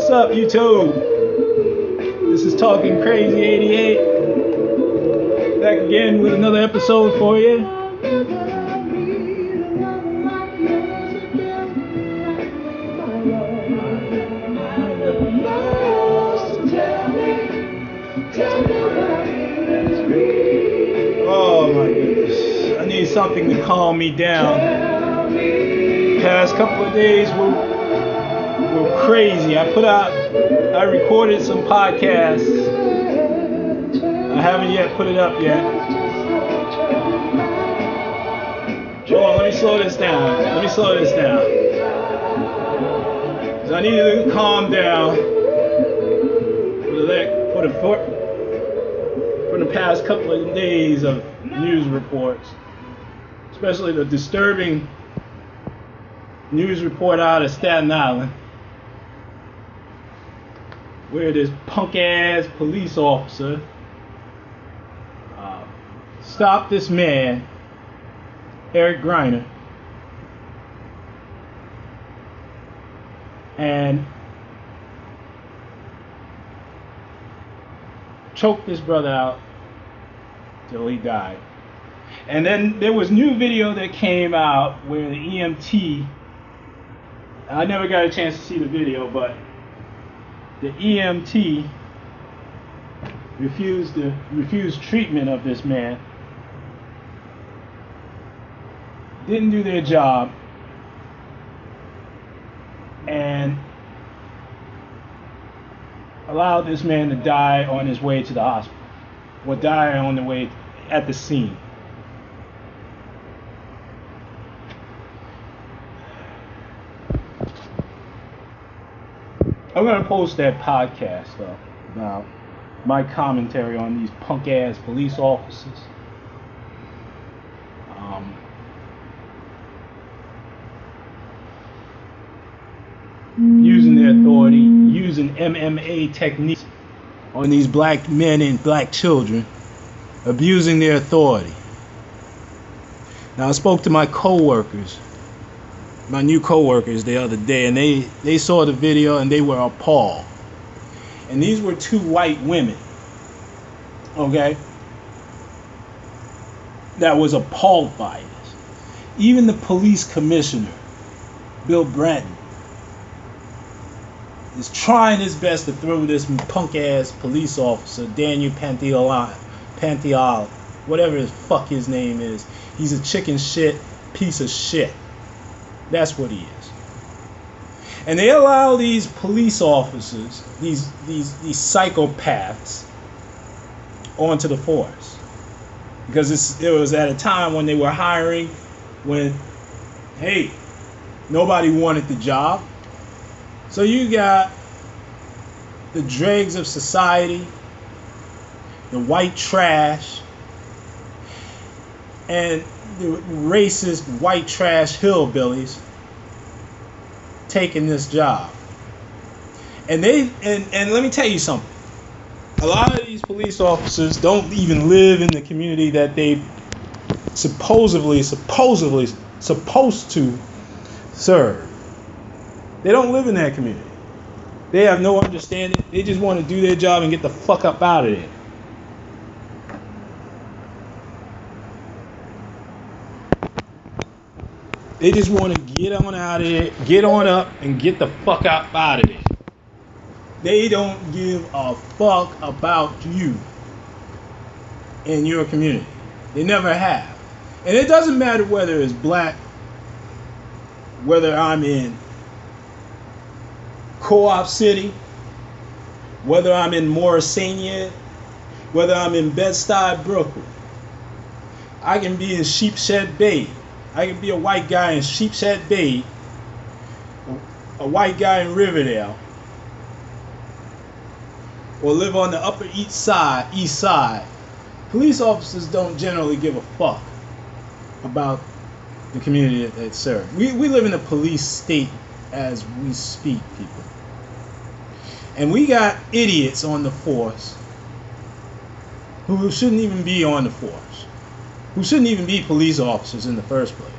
What's up, YouTube? This is Talking Crazy 88. Back again with another episode for you. Oh my goodness. I need something to calm me down. The past couple of days were crazy. I recorded some podcasts. I haven't yet put it up yet. Hold on, let me slow this down. 'Cause I needed to calm down for the past couple of days of news reports, especially the disturbing news report out of Staten Island, where this punk-ass police officer stopped this man, Garner, and choked this brother out till he died. And then there was new video that came out where the EMT, I never got a chance to see the video, but the EMT refused treatment of this man, didn't do their job, and allowed this man to die on his way to the hospital, or die on the way at the scene. I'm going to post that podcast about my commentary on these punk-ass police officers. Using their authority, using MMA techniques on these black men and black children, abusing their authority. Now, I spoke to my new co-workers the other day, and they saw the video and they were appalled. And these were two white women, okay, that was appalled by this. Even the police commissioner, Bill Bratton, is trying his best to throw this punk-ass police officer, Daniel Pantial, whatever the fuck his name is. He's a chicken shit piece of shit. That's what he is. And they allow these police officers, these psychopaths, onto the force. Because it was at a time when they were hiring, when, hey, nobody wanted the job. So you got the dregs of society, the white trash, and the racist white trash hillbillies taking this job. And let me tell you something. A lot of these police officers don't even live in the community that they supposedly supposed to serve. They don't live in that community. They have no understanding. They just want to do their job and get the fuck up out of there. They just want to get on out of there, get on up, and get the fuck out of there. They don't give a fuck about you and your community. They never have. And it doesn't matter whether it's black, whether I'm in Co-op City, whether I'm in Morrisania, whether I'm in Bed-Stuy, Brooklyn. I can be in Sheepshead Bay. I can be a white guy in Sheepshead Bay, a white guy in Riverdale, or live on the Upper East Side. Police officers don't generally give a fuck about the community that they serve. We live in a police state as we speak, people. And we got idiots on the force who shouldn't even be on the force, who shouldn't even be police officers in the first place.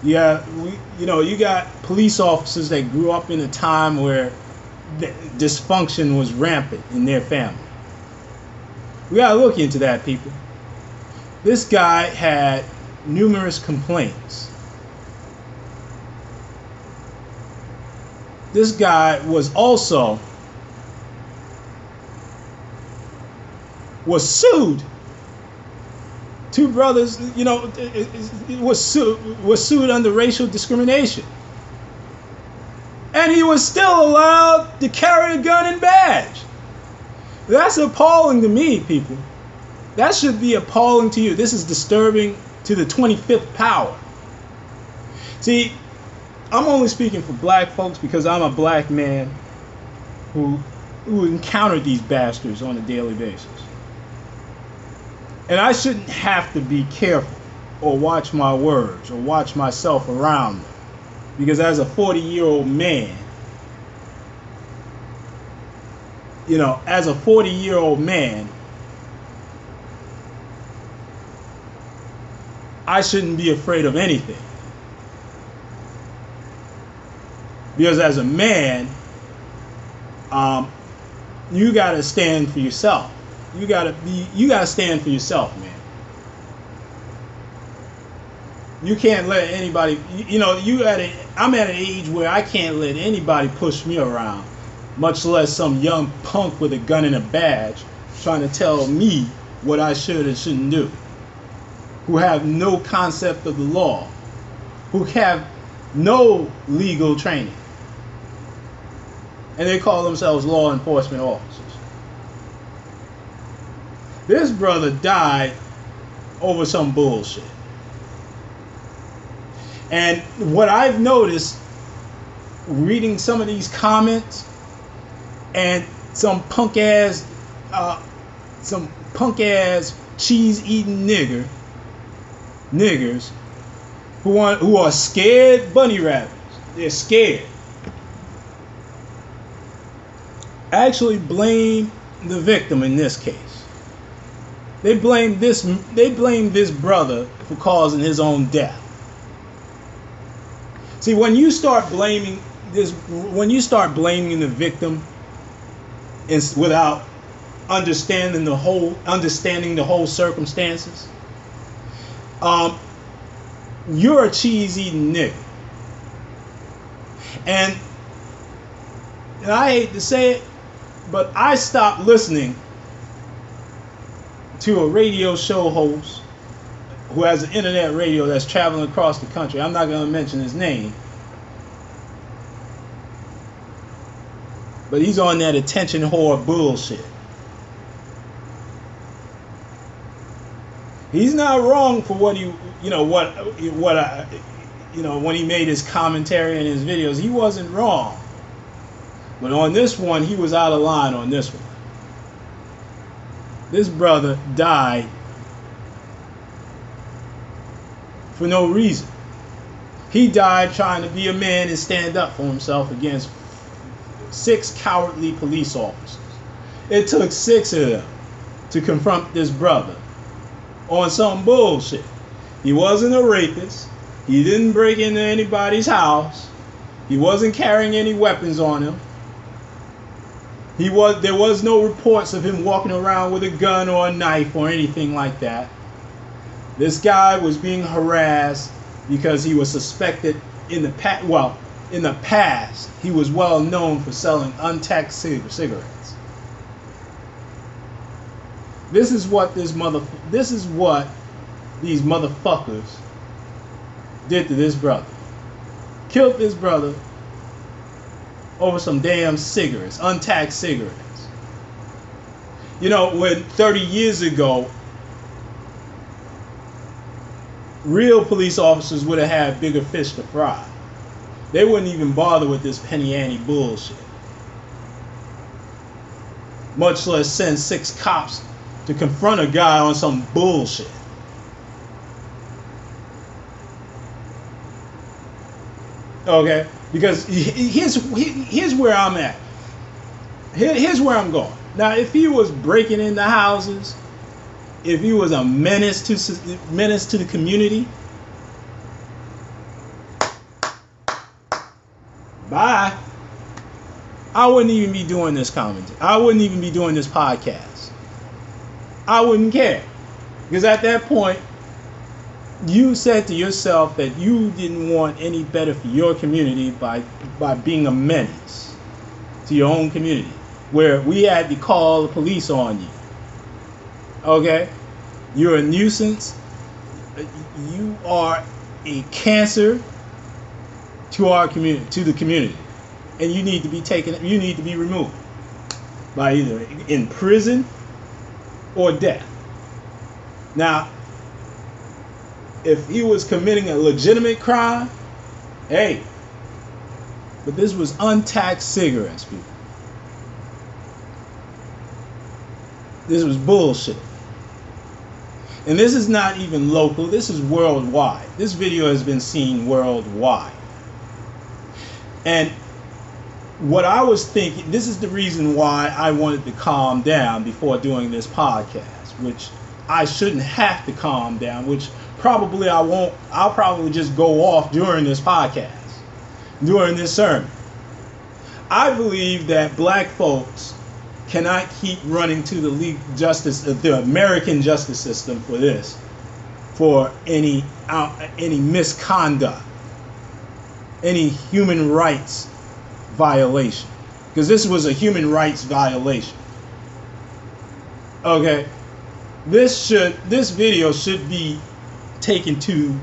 You got police officers that grew up in a time where dysfunction was rampant in their family. We gotta look into that, people. This guy had numerous complaints. This guy was sued. Two brothers, was sued under racial discrimination. And he was still allowed to carry a gun and badge. That's appalling to me, people. That should be appalling to you. This is disturbing to the 25th power. See, I'm only speaking for black folks because I'm a black man who encountered these bastards on a daily basis. And I shouldn't have to be careful or watch my words or watch myself around them. Because as a 40-year-old man, I shouldn't be afraid of anything. Because as a man, you gotta stand for yourself. You gotta stand for yourself, man. You can't let anybody, I'm at an age where I can't let anybody push me around, much less some young punk with a gun and a badge trying to tell me what I should and shouldn't do, who have no concept of the law, who have no legal training, and they call themselves law enforcement officers. This brother died over some bullshit. And what I've noticed reading some of these comments, and some punk ass cheese eating niggers who are scared bunny rabbits. They're scared. Actually blame the victim in this case. They blame this brother for causing his own death. See, when you start blaming the victim without understanding the whole circumstances, you're a cheese-eating nigga. And I hate to say it, but I stopped listening to a radio show host who has an internet radio that's traveling across the country. I'm not going to mention his name, but he's on that attention whore bullshit. He's not wrong for what when he made his commentary in his videos. He wasn't wrong, but on this one, he was out of line on this one. This brother died for no reason. He died trying to be a man and stand up for himself against 6 cowardly police officers. It took 6 of them to confront this brother on some bullshit. He wasn't a rapist. He didn't break into anybody's house. He wasn't carrying any weapons on him. There was no reports of him walking around with a gun or a knife or anything like that. This guy was being harassed because he was suspected in the past, he was well known for selling untaxed cigarettes. This is what these motherfuckers did to this brother. Killed this brother over some damn cigarettes, untaxed cigarettes. When 30 years ago, real police officers would have had bigger fish to fry. They wouldn't even bother with this penny ante bullshit. Much less send 6 cops to confront a guy on some bullshit. Okay? Because here's where I'm at. Here's where I'm going. Now, if he was breaking into houses, if he was a menace to the community, I wouldn't even be doing this commentary. I wouldn't even be doing this podcast. I wouldn't care. Because at that point, you said to yourself that you didn't want any better for your community by being a menace to your own community, where we had to call the police on you. Okay? You're a nuisance. You are a cancer to our community, to the community. And you need to be you need to be removed by either in prison or death. Now, if he was committing a legitimate crime, hey, but this was untaxed cigarettes, people. This was bullshit. And this is not even local, this is worldwide. This video has been seen worldwide. And what I was thinking, this is the reason why I wanted to calm down before doing this podcast, which I shouldn't have to calm down, which probably I won't. I'll probably just go off during this podcast, during this sermon. I believe that black folks cannot keep running to the the American justice system for this, for any misconduct, any human rights violation, because this was a human rights violation. Okay, this video should be taken to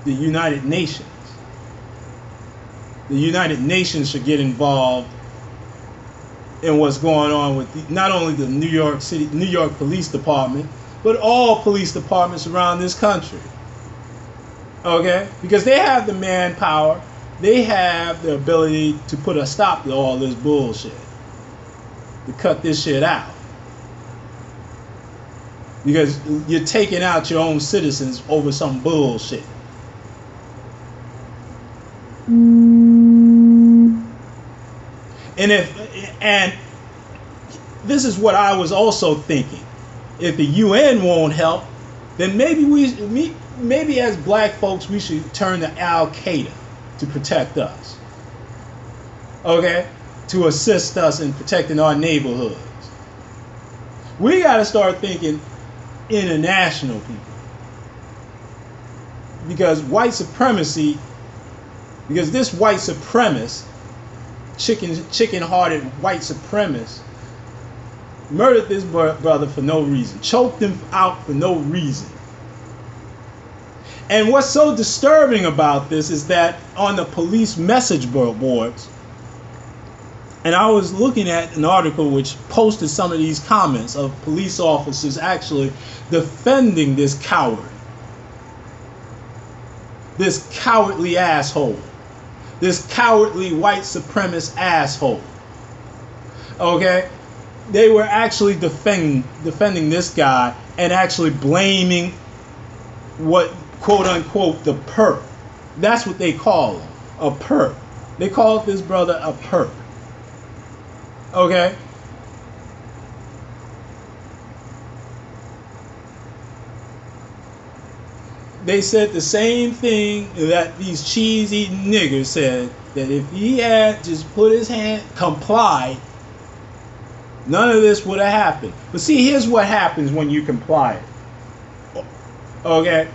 the United Nations. The United Nations should get involved in what's going on with not only the New York Police Department, but all police departments around this country. Okay? Because they have the manpower, they have the ability to put a stop to all this bullshit, to cut this shit out. Because you're taking out your own citizens over some bullshit. And this is what I was also thinking. If the UN won't help, then maybe as black folks we should turn to Al Qaeda to protect us. Okay? To assist us in protecting our neighborhoods. We got to start thinking international, people. Because this white supremacist, chicken-hearted white supremacist, murdered this brother for no reason, choked him out for no reason. And what's so disturbing about this is that on the police message boards, and I was looking at an article which posted some of these comments of police officers actually defending this coward, this cowardly asshole, this cowardly white supremacist asshole. Okay? They were actually defending this guy and actually blaming what, quote unquote, the perp. That's what they call him, a perp. They called this brother a perp. Okay? They said the same thing that these cheese-eating niggers said, that if he had just put his hand, complied, none of this would have happened. But see, here's what happens when you comply. Okay?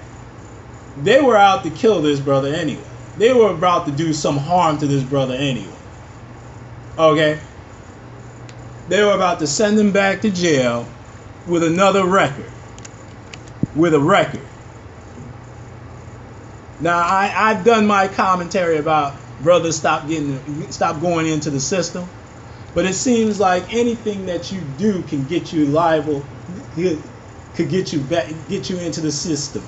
They were out to kill this brother anyway. They were about to do some harm to this brother anyway. Okay? They were about to send him back to jail with another record. With a record. Now, I've done my commentary about brothers stop going into the system. But it seems like anything that you do can get you liable, could get you into the system.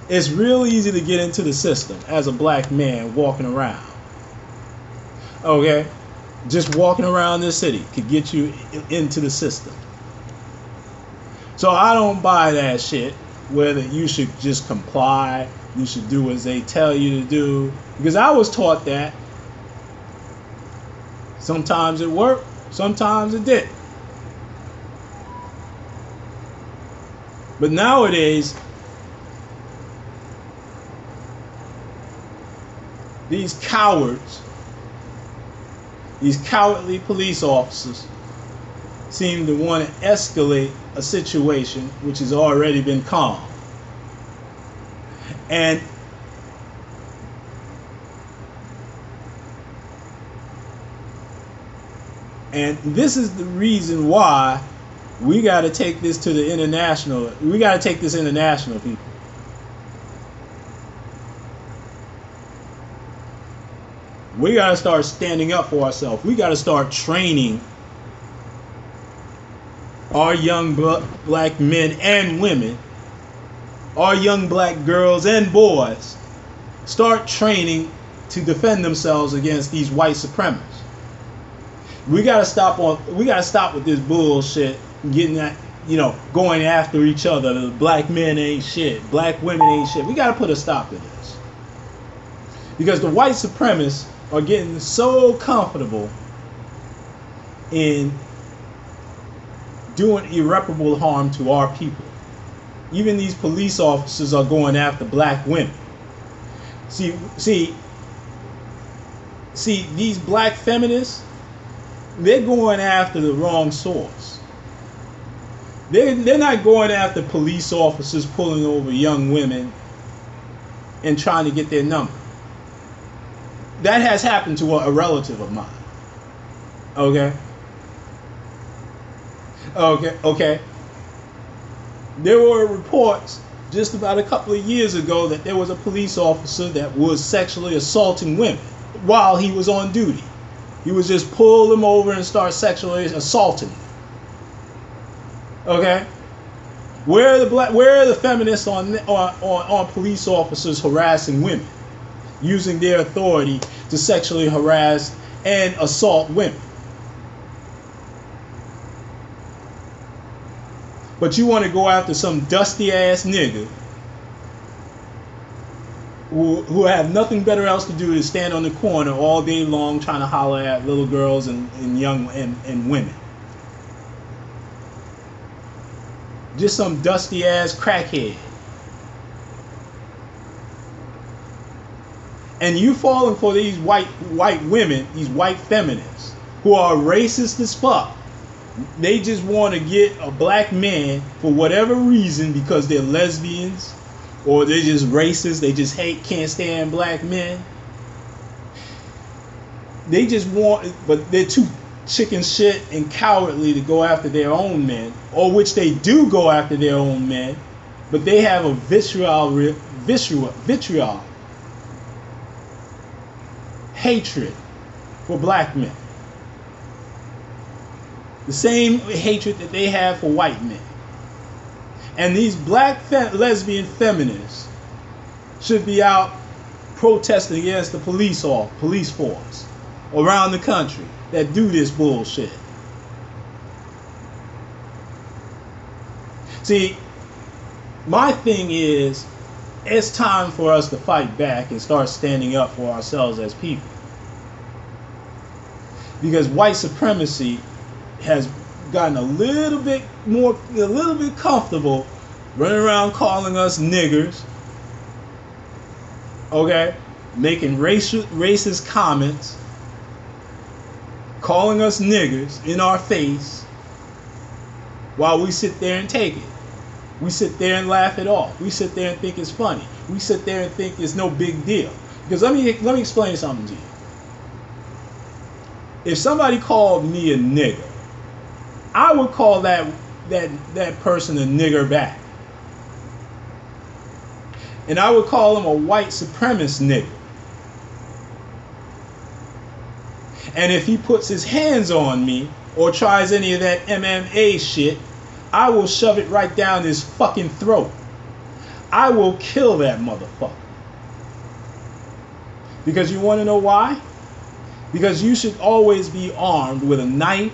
It's real easy to get into the system as a black man walking around. Okay? Just walking around this city could get you into the system. So I don't buy that shit, whether you should just comply, you should do as they tell you to do. Because I was taught that. Sometimes it worked, sometimes it didn't. But nowadays, these cowards, these cowardly police officers seem to want to escalate a situation which has already been calm. And this is the reason why we got to take this to the international. We got to take this international, people. We got to start standing up for ourselves. We got to start training our young black men and women, our young black girls and boys, start training to defend themselves against these white supremacists. We gotta stop with this bullshit, getting that, going after each other. The black men ain't shit, black women ain't shit. We gotta put a stop to this. Because the white supremacists are getting so comfortable in doing irreparable harm to our people. Even these police officers are going after black women. See, these black feminists, they're going after the wrong source. They're not going after police officers pulling over young women and trying to get their number. That has happened to a relative of mine. Okay. There were reports just about a couple of years ago that there was a police officer that was sexually assaulting women while he was on duty. He would just pull them over and start sexually assaulting them. Okay? Where are the feminists on police officers harassing women, using their authority to sexually harass and assault women? But you want to go after some dusty ass nigga who have nothing better else to do than stand on the corner all day long trying to holler at little girls and young and women. Just some dusty ass crackhead. And you falling for these white women, these white feminists who are racist as fuck. They just want to get a black man for whatever reason, because they're lesbians or they're just racist. They just can't stand black men. They just want, but they're too chicken shit and cowardly to go after their own men, or which they do go after their own men, but they have a vitriol hatred for black men. The same hatred that they have for white men. And these black lesbian feminists should be out protesting against the police force around the country that do this bullshit. See, my thing is, it's time for us to fight back and start standing up for ourselves as people. Because white supremacy has gotten a little bit comfortable running around calling us niggers, okay, making racist comments, calling us niggers in our face, while we sit there and take it. We sit there and laugh it off. We sit there and think it's funny. We sit there and think it's no big deal. Because let me explain something to you. If somebody called me a nigger, I would call that person a nigger back. And I would call him a white supremacist nigger. And if he puts his hands on me or tries any of that MMA shit, I will shove it right down his fucking throat. I will kill that motherfucker. Because you want to know why? Because you should always be armed with a knife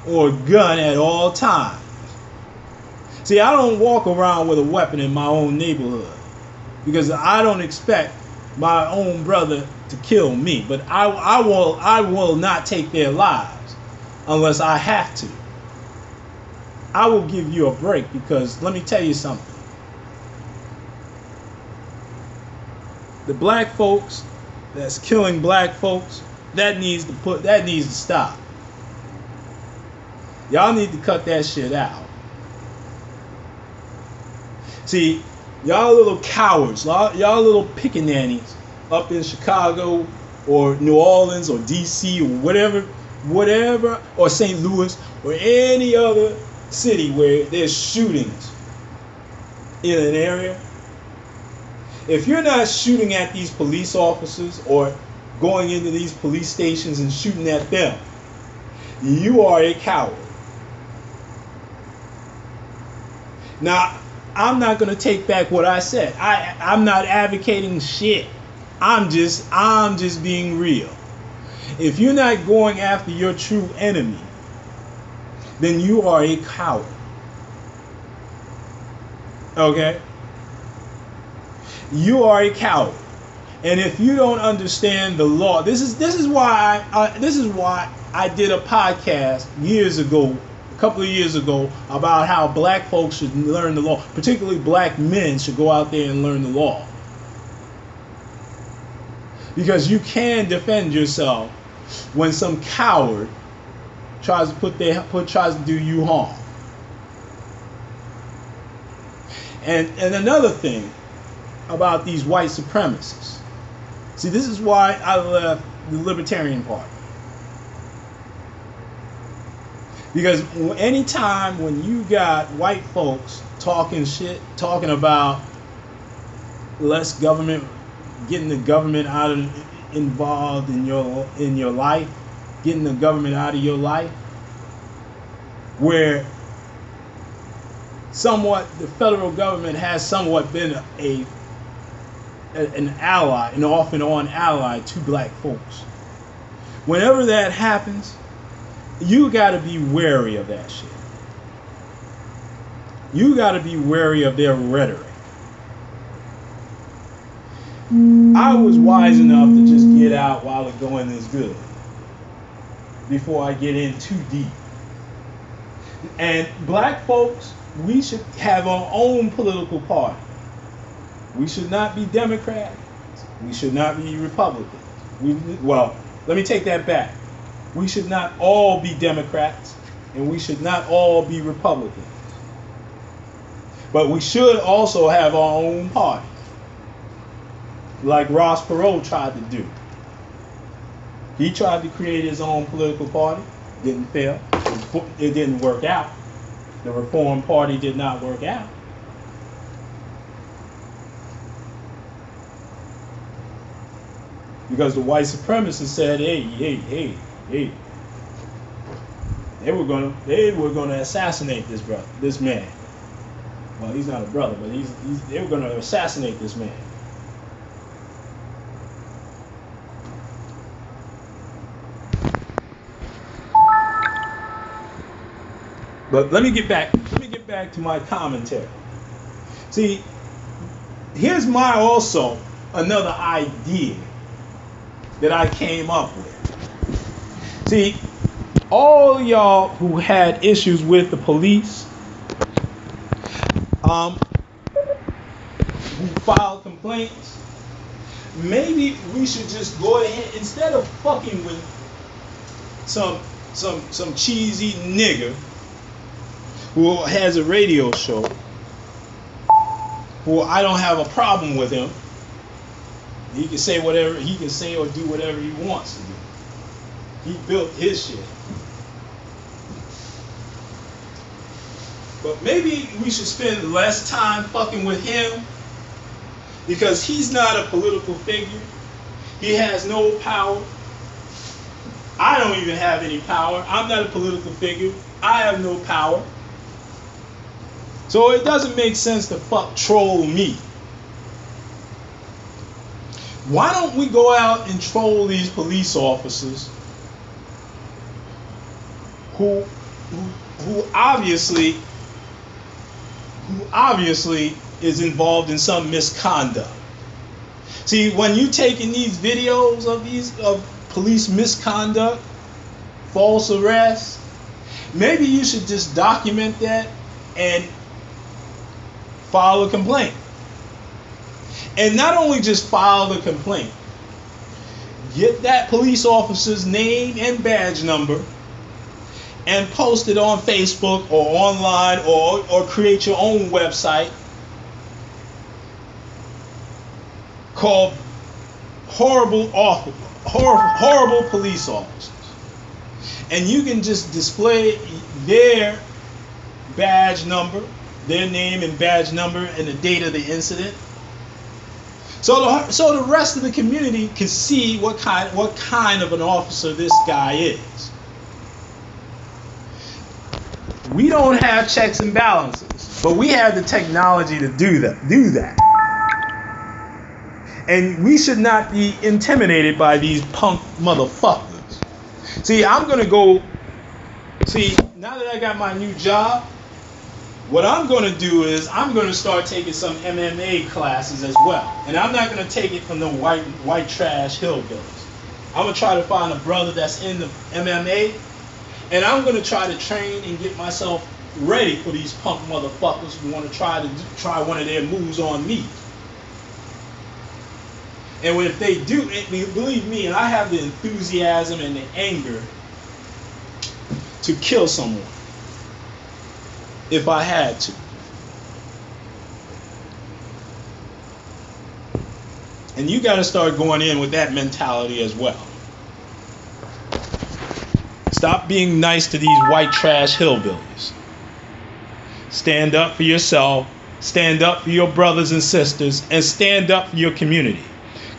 or a gun at all times. See, I don't walk around with a weapon in my own neighborhood because I don't expect my own brother to kill me. But I will not take their lives unless I have to. I will give you a break, because let me tell you something. The black folks that's killing black folks, that needs to stop. Y'all need to cut that shit out. See, y'all little cowards, y'all little pickaninnies up in Chicago or New Orleans or DC or whatever, or St. Louis or any other city where there's shootings in an area. If you're not shooting at these police officers or going into these police stations and shooting at them, you are a coward. Now, I'm not going to take back what I said. I'm not advocating shit. I'm just being real. If you're not going after your true enemy, then you are a coward. Okay? You are a coward. And if you don't understand the law, this is why I did a podcast a couple of years ago, about how black folks should learn the law. Particularly black men should go out there and learn the law. Because you can defend yourself when some coward tries to do you harm. And another thing about these white supremacists. See, this is why I left the Libertarian Party. Because anytime when you got white folks talking shit, talking about less government, getting the government involved in your life, getting the government out of your life, where somewhat the federal government has somewhat been an ally, an off and on ally to black folks. Whenever that happens, you got to be wary of that shit. You got to be wary of their rhetoric. I was wise enough to just get out while the going is good, before I get in too deep. And black folks, we should have our own political party. We should not be Democrats. We should not be Republicans. Well, let me take that back. We should not all be Democrats, and we should not all be Republicans. But we should also have our own party, like Ross Perot tried to do. He tried to create his own political party. Didn't fail. It didn't work out. The Reform Party did not work out. Because the white supremacists said, hey. They were gonna assassinate this man. Well, he's not a brother, but they were gonna assassinate this man. But let me get back to my commentary. See, here's another idea that I came up with. See, all y'all who had issues with the police, who filed complaints, maybe we should just go ahead, instead of fucking with some cheesy nigger who has a radio show, who I don't have a problem with him. He can say whatever he can say or do whatever he wants to do. He built his shit. But maybe we should spend less time fucking with him, because he's not a political figure. He has no power. I don't even have any power. I'm not a political figure. I have no power. So it doesn't make sense to troll me. Why don't we go out and troll these police officers who obviously is involved in some misconduct? See, when you taking these videos of police misconduct, false arrests, maybe you should just document that and file a complaint. And not only just file the complaint, get that police officer's name and badge number and post it on Facebook or online, or create your own website called horrible police officers. And you can just display their badge number, their name and badge number, and the date of the incident. So the rest of the community can see what kind of an officer this guy is. We don't have checks and balances, but we have the technology to do that. And we should not be intimidated by these punk motherfuckers. See, now that I got my new job, what I'm going to do is I'm going to start taking some MMA classes as well. And I'm not going to take it from the white trash hillbillies. I'm going to try to find a brother that's in the MMA, and I'm going to try to train and get myself ready for these punk motherfuckers who want to try one of their moves on me. And if they do, believe me, and I have the enthusiasm and the anger to kill someone if I had to. And you got to start going in with that mentality as well. Stop being nice to these white trash hillbillies. Stand up for yourself, stand up for your brothers and sisters, and stand up for your community.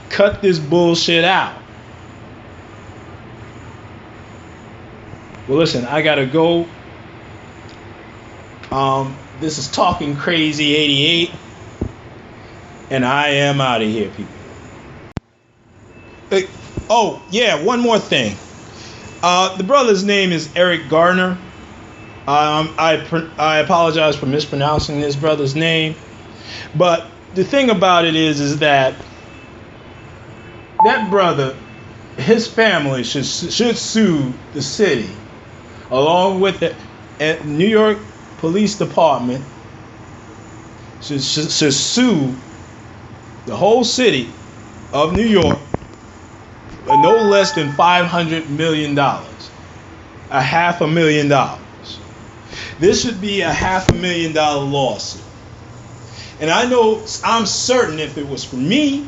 Cut this bullshit out. Well, listen, I gotta go. This is Talking Crazy 88, and I am out of here, people. Oh, yeah, one more thing. The brother's name is Eric Garner. I apologize for mispronouncing this brother's name, but the thing about it is that brother, his family should sue the city, along with the New York Police Department, should sue the whole city of New York for no less than $500 million, $500,000. This should be a $500,000 lawsuit. And I'm certain if it was for me,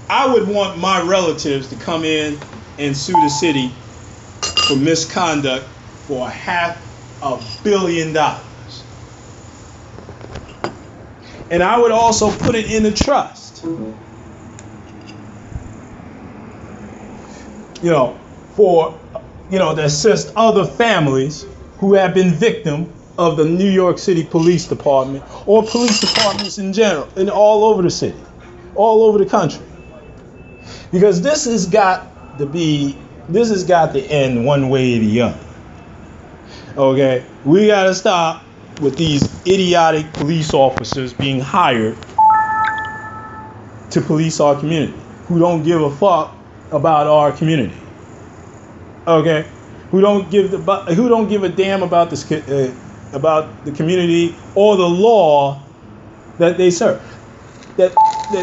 I would want my relatives to come in and sue the city for misconduct for $500 million. And I would also put it in a trust. To assist other families who have been victim of the New York City Police Department or police departments in general, and all over the city, all over the country. Because this has got to end one way or the other. Okay? We got to stop with these idiotic police officers being hired to police our community, who don't give a fuck about our community. Okay? Who don't give a damn about the community or the law that they serve, that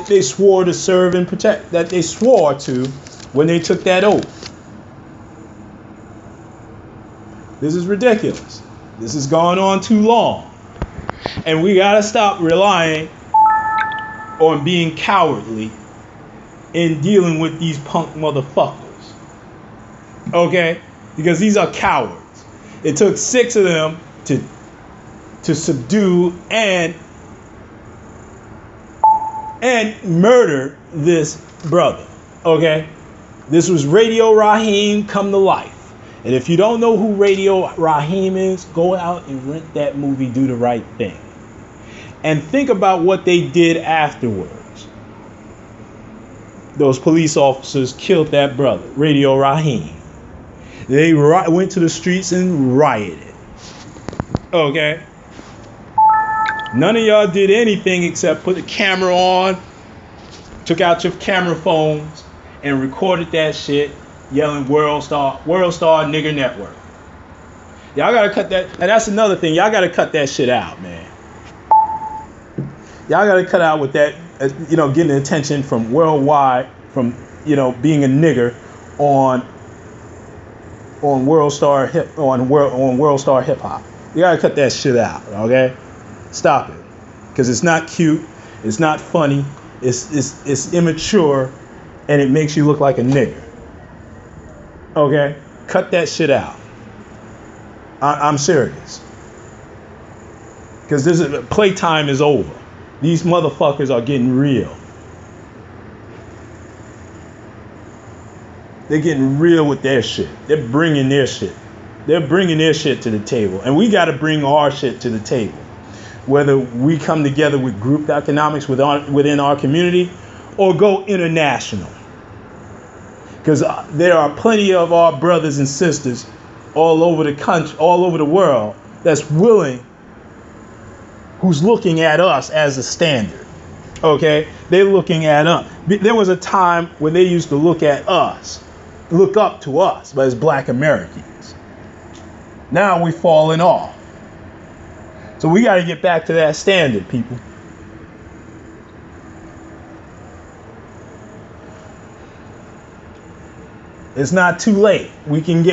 they swore to serve and protect, that they swore to when they took that oath. This is ridiculous. This has gone on too long. And we gotta stop relying on being cowardly in dealing with these punk motherfuckers. Okay? Because these are cowards. It took 6 of them to subdue and murder this brother. Okay? This was Radio Raheem come to life. And if you don't know who Radio Raheem is, go out and rent that movie, Do the Right Thing. And think about what they did afterwards. Those police officers killed that brother, Radio Raheem. They went to the streets and rioted. Okay? None of y'all did anything except put the camera on, took out your camera phones, and recorded that shit, yelling World Star Nigger Network. Y'all gotta cut that, and that's another thing, y'all gotta cut that shit out, man. Y'all gotta cut out with that, getting attention from worldwide, from, being a nigger, on World Star Hip Hop. You gotta cut that shit out, okay? Stop it, because it's not cute, it's not funny, it's immature, and it makes you look like a nigger. Okay, cut that shit out. I'm serious, because playtime is over. These motherfuckers are getting real. They're getting real with their shit. They're bringing their shit. They're bringing their shit to the table. And we got to bring our shit to the table. Whether we come together with group economics within our community or go international. Because there are plenty of our brothers and sisters all over the country, all over the world, that's willing, who's looking at us as a standard. Okay? They're looking at us. There was a time when they used to look up to us as black Americans. Now we're falling off. So we got to get back to that standard, people. It's not too late. We can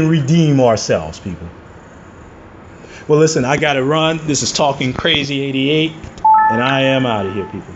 redeem ourselves, people. Well, listen, I got to run. This is Talking Crazy 88, and I am out of here, people.